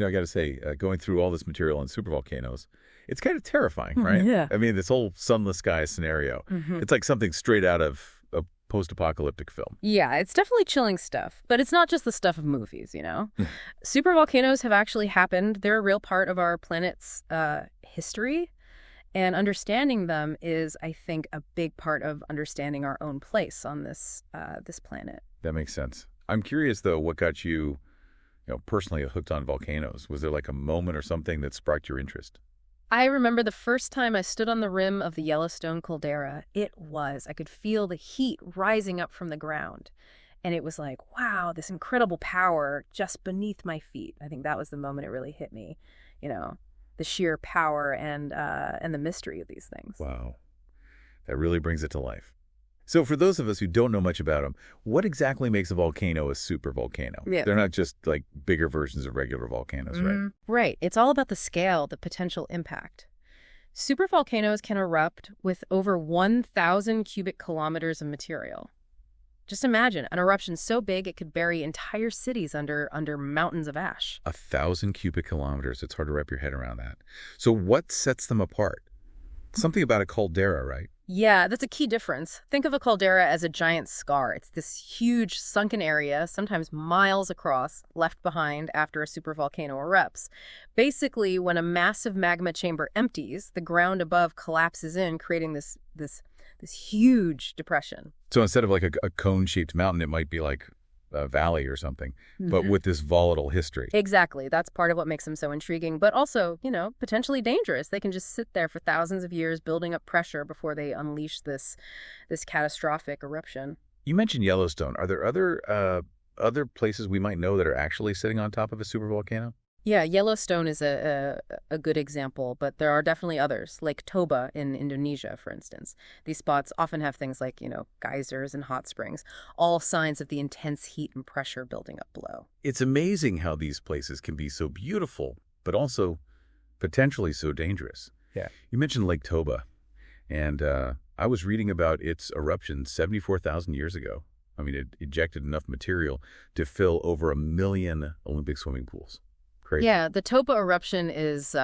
I got to say, going through all this material on supervolcanoes, it's kind of terrifying, right? Yeah. I mean, this whole sunless sky scenario, it's like something straight out of a post-apocalyptic film. Yeah, it's definitely chilling stuff, but it's not just the stuff of movies, you know? Supervolcanoes have actually happened. They're a real part of our planet's history, and understanding them is, I think, a big part of understanding our own place on this planet. That makes sense. I'm curious, though, what got you, personally hooked on volcanoes? Was there like a moment or something that sparked your interest? I remember the first time I stood on the rim of the Yellowstone caldera. I could feel the heat rising up from the ground. And it was like, wow, this incredible power just beneath my feet. I think that was the moment it really hit me, the sheer power and the mystery of these things. Wow. That really brings it to life. So for those of us who don't know much about them, what exactly makes a volcano a supervolcano? Yeah. They're not just like bigger versions of regular volcanoes, right? Right. It's all about the scale, the potential impact. Supervolcanoes can erupt with over 1,000 cubic kilometers of material. Just imagine an eruption so big it could bury entire cities under mountains of ash. 1,000 cubic kilometers. It's hard to wrap your head around that. So what sets them apart? Something about a caldera, right? Yeah, that's a key difference. Think of a caldera as a giant scar. It's this huge sunken area, sometimes miles across, left behind after a supervolcano erupts. Basically, when a massive magma chamber empties, the ground above collapses in, creating this huge depression. So instead of like a cone-shaped mountain, it might be like a valley or something, but with this volatile history. Exactly. That's part of what makes them so intriguing, but also, potentially dangerous. They can just sit there for thousands of years building up pressure before they unleash this catastrophic eruption. You mentioned Yellowstone. Are there other places we might know that are actually sitting on top of a supervolcano? Yeah, Yellowstone is a good example, but there are definitely others, like Toba in Indonesia, for instance. These spots often have things like, geysers and hot springs, all signs of the intense heat and pressure building up below. It's amazing how these places can be so beautiful, but also potentially so dangerous. Yeah. You mentioned Lake Toba, and I was reading about its eruption 74,000 years ago. I mean, it ejected enough material to fill over 1 million Olympic swimming pools. Crazy. Yeah, the Toba eruption is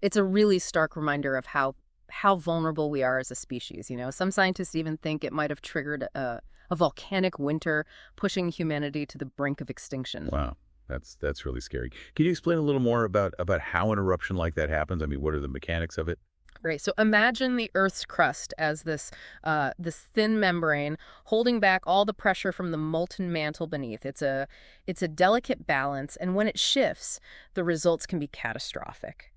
it's a really stark reminder of how vulnerable we are as a species. Some scientists even think it might have triggered a volcanic winter, pushing humanity to the brink of extinction. Wow, that's really scary. Can you explain a little more about how an eruption like that happens? I mean, what are the mechanics of it? Right. So imagine the Earth's crust as this thin membrane holding back all the pressure from the molten mantle beneath. It's a delicate balance, and when it shifts, the results can be catastrophic.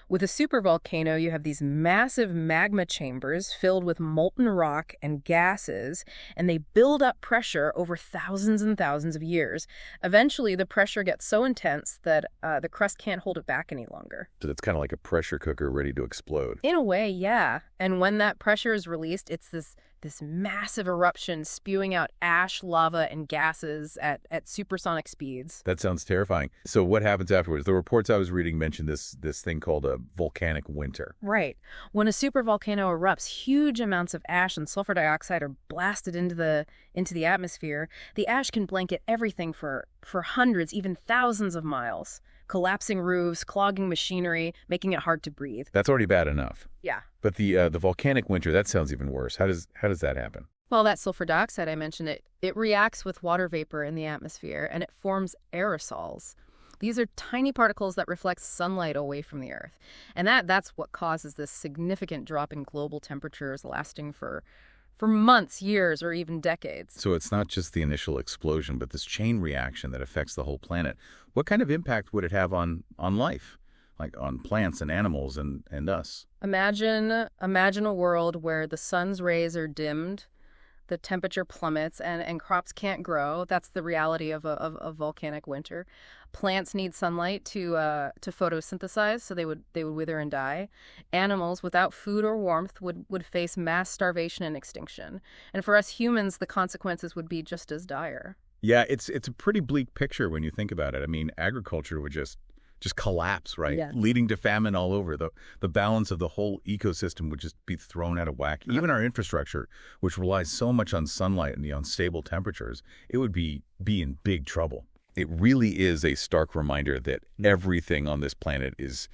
With a supervolcano, you have these massive magma chambers filled with molten rock and gases, and they build up pressure over thousands and thousands of years. Eventually, the pressure gets so intense that the crust can't hold it back any longer. So it's kind of like a pressure cooker ready to explode. In a way, yeah. And when that pressure is released, it's this massive eruption spewing out ash, lava, and gases at supersonic speeds. That sounds terrifying. So what happens afterwards? The reports I was reading mentioned this thing called a volcanic winter. Right. When a supervolcano erupts, huge amounts of ash and sulfur dioxide are blasted into the atmosphere. The ash can blanket everything for hundreds, even thousands of miles, collapsing roofs, clogging machinery, making it hard to breathe. That's already bad enough. Yeah. But the volcanic winter, that sounds even worse. How does that happen? Well, that sulfur dioxide I mentioned, it reacts with water vapor in the atmosphere, and it forms aerosols. These are tiny particles that reflect sunlight away from the Earth. And that's what causes this significant drop in global temperatures lasting for months, years, or even decades. So it's not just the initial explosion, but this chain reaction that affects the whole planet. What kind of impact would it have on life, like on plants and animals and us? Imagine a world where the sun's rays are dimmed, the temperature plummets, and crops can't grow. That's the reality of a volcanic winter. Plants need sunlight to photosynthesize, so they would wither and die. Animals without food or warmth would face mass starvation and extinction. And for us humans, the consequences would be just as dire. Yeah, it's a pretty bleak picture when you think about it. I mean, agriculture would just collapse, right? Yeah. Leading to famine all over. The balance of the whole ecosystem would just be thrown out of whack. Even our infrastructure, which relies so much on sunlight and the unstable temperatures, it would be in big trouble. It really is a stark reminder that everything on this planet is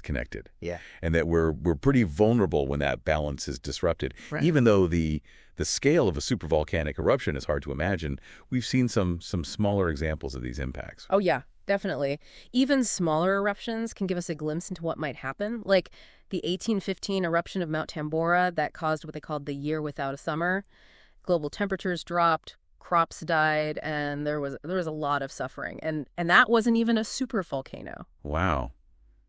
connected. Yeah. And that we're pretty vulnerable when that balance is disrupted. Right. Even though the scale of a supervolcanic eruption is hard to imagine, we've seen some smaller examples of these impacts. Oh, yeah, definitely. Even smaller eruptions can give us a glimpse into what might happen, like the 1815 eruption of Mount Tambora that caused what they called the year without a summer. Global temperatures dropped, crops died, and there was a lot of suffering. And that wasn't even a supervolcano. Wow.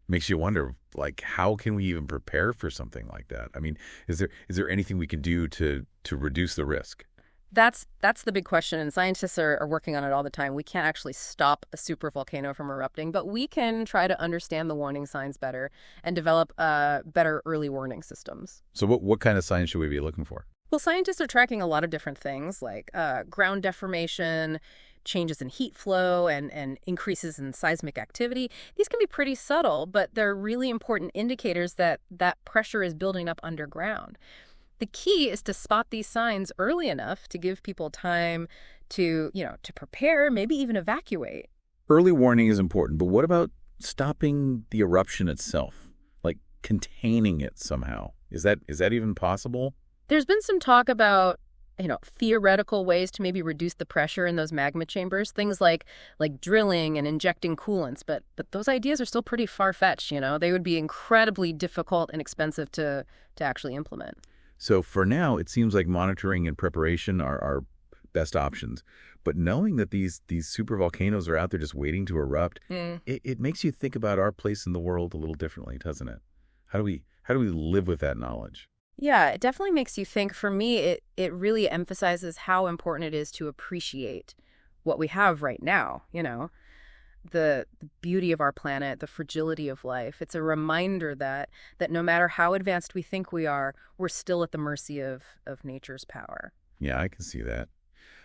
Makes you wonder, like, how can we even prepare for something like that? I mean, is there anything we can do to reduce the risk? That's the big question, and scientists are working on it all the time. We can't actually stop a supervolcano from erupting, but we can try to understand the warning signs better and develop better early warning systems. So what kind of signs should we be looking for? Well, scientists are tracking a lot of different things like ground deformation, changes in heat flow, and increases in seismic activity. These can be pretty subtle, but they're really important indicators that pressure is building up underground. The key is to spot these signs early enough to give people time to prepare, maybe even evacuate. Early warning is important, but what about stopping the eruption itself? Like containing it somehow? Is that even possible? There's been some talk about, theoretical ways to maybe reduce the pressure in those magma chambers, things like drilling and injecting coolants, but those ideas are still pretty far-fetched, They would be incredibly difficult and expensive to actually implement. So for now, it seems like monitoring and preparation are our best options. But knowing that these supervolcanoes are out there just waiting to erupt, it makes you think about our place in the world a little differently, doesn't it? How do we live with that knowledge? Yeah, it definitely makes you think. For me, it really emphasizes how important it is to appreciate what we have right now, the beauty of our planet, the fragility of life. It's a reminder that no matter how advanced we think we are, we're still at the mercy of nature's power. Yeah, I can see that.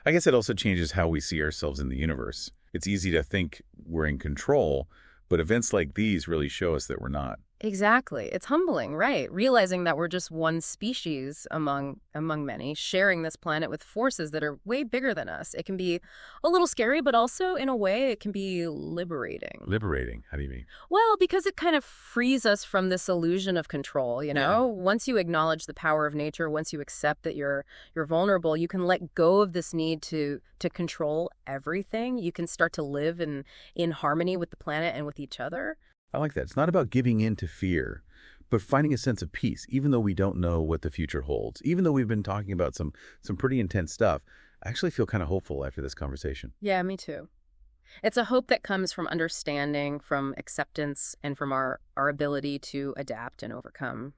I guess it also changes how we see ourselves in the universe. It's easy to think we're in control, but events like these really show us that we're not. Exactly. It's humbling, right? Realizing that we're just one species among many, sharing this planet with forces that are way bigger than us. It can be a little scary, but also, in a way, it can be liberating. Liberating? How do you mean? Well, because it kind of frees us from this illusion of control, Yeah. Once you acknowledge the power of nature, once you accept that you're vulnerable, you can let go of this need to control everything. You can start to live in harmony with the planet and with each other. I like that. It's not about giving in to fear, but finding a sense of peace, even though we don't know what the future holds. Even though we've been talking about some pretty intense stuff, I actually feel kind of hopeful after this conversation. Yeah, me too. It's a hope that comes from understanding, from acceptance, and from our ability to adapt and overcome,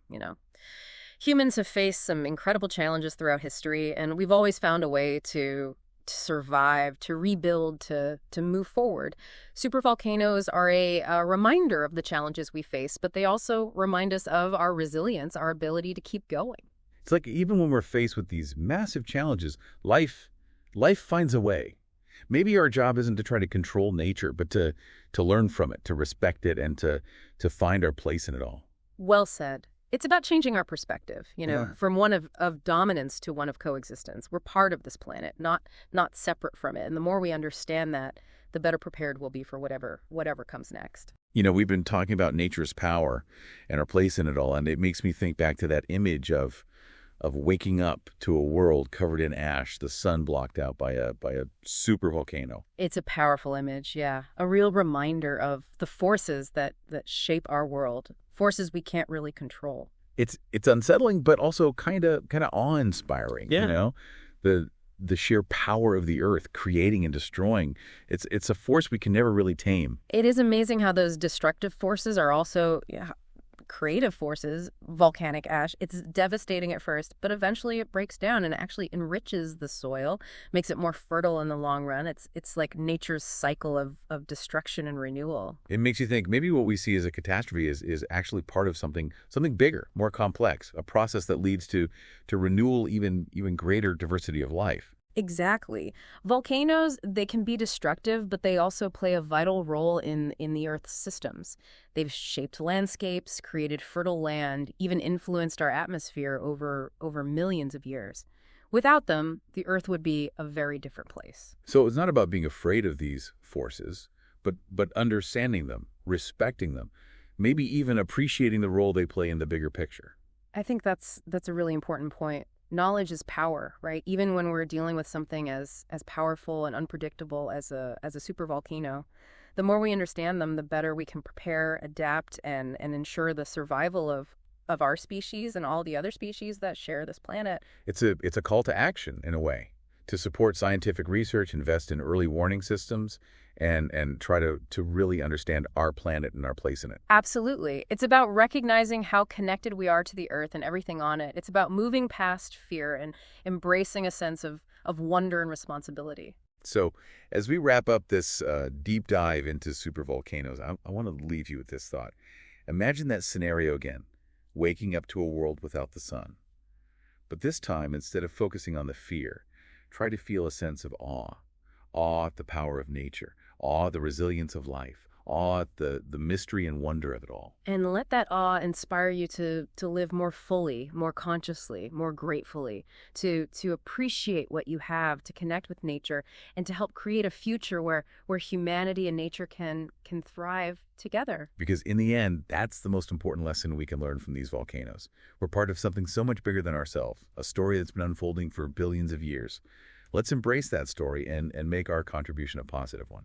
Humans have faced some incredible challenges throughout history, and we've always found a way to survive, to rebuild, to move forward. Supervolcanoes are a reminder of the challenges we face, but they also remind us of our resilience, our ability to keep going. It's like even when we're faced with these massive challenges, life finds a way. Maybe our job isn't to try to control nature, but to learn from it, to respect it, and to find our place in it all. Well said. It's about changing our perspective, Yeah. from one of dominance to one of coexistence. We're part of this planet, not separate from it. And the more we understand that, the better prepared we'll be for whatever comes next. We've been talking about nature's power and our place in it all, and it makes me think back to that image of waking up to a world covered in ash, the sun blocked out by a super volcano. It's a powerful image, yeah. A real reminder of the forces that shape our world, forces we can't really control. It's unsettling, but also kind of awe-inspiring. Yeah. The sheer power of the earth creating and destroying. It's a force we can never really tame. It is amazing how those destructive forces are also creative forces. Volcanic ash, it's devastating at first, but eventually it breaks down and actually enriches the soil, makes it more fertile in the long run. It's like nature's cycle of destruction and renewal. It makes you think maybe what we see as a catastrophe is actually part of something bigger, more complex, a process that leads to renewal, even greater diversity of life. Exactly. Volcanoes, they can be destructive, but they also play a vital role in the Earth's systems. They've shaped landscapes, created fertile land, even influenced our atmosphere over millions of years. Without them, the Earth would be a very different place. So it's not about being afraid of these forces, but understanding them, respecting them, maybe even appreciating the role they play in the bigger picture. I think that's a really important point. Knowledge is power, right? Even when we're dealing with something as powerful and unpredictable as a supervolcano, the more we understand them, the better we can prepare, adapt, and ensure the survival of our species and all the other species that share this planet. It's a call to action, in a way, to support scientific research, invest in early warning systems, and try to really understand our planet and our place in it. Absolutely. It's about recognizing how connected we are to the Earth and everything on it. It's about moving past fear and embracing a sense of wonder and responsibility. So as we wrap up this deep dive into supervolcanoes, I want to leave you with this thought. Imagine that scenario again, waking up to a world without the sun. But this time, instead of focusing on the fear, try to feel a sense of awe. Awe at the power of nature, awe at the resilience of life, awe at the mystery and wonder of it all. And let that awe inspire you to live more fully, more consciously, more gratefully, to appreciate what you have, to connect with nature, and to help create a future where humanity and nature can thrive together. Because in the end, that's the most important lesson we can learn from these volcanoes. We're part of something so much bigger than ourselves, a story that's been unfolding for billions of years. Let's embrace that story and make our contribution a positive one.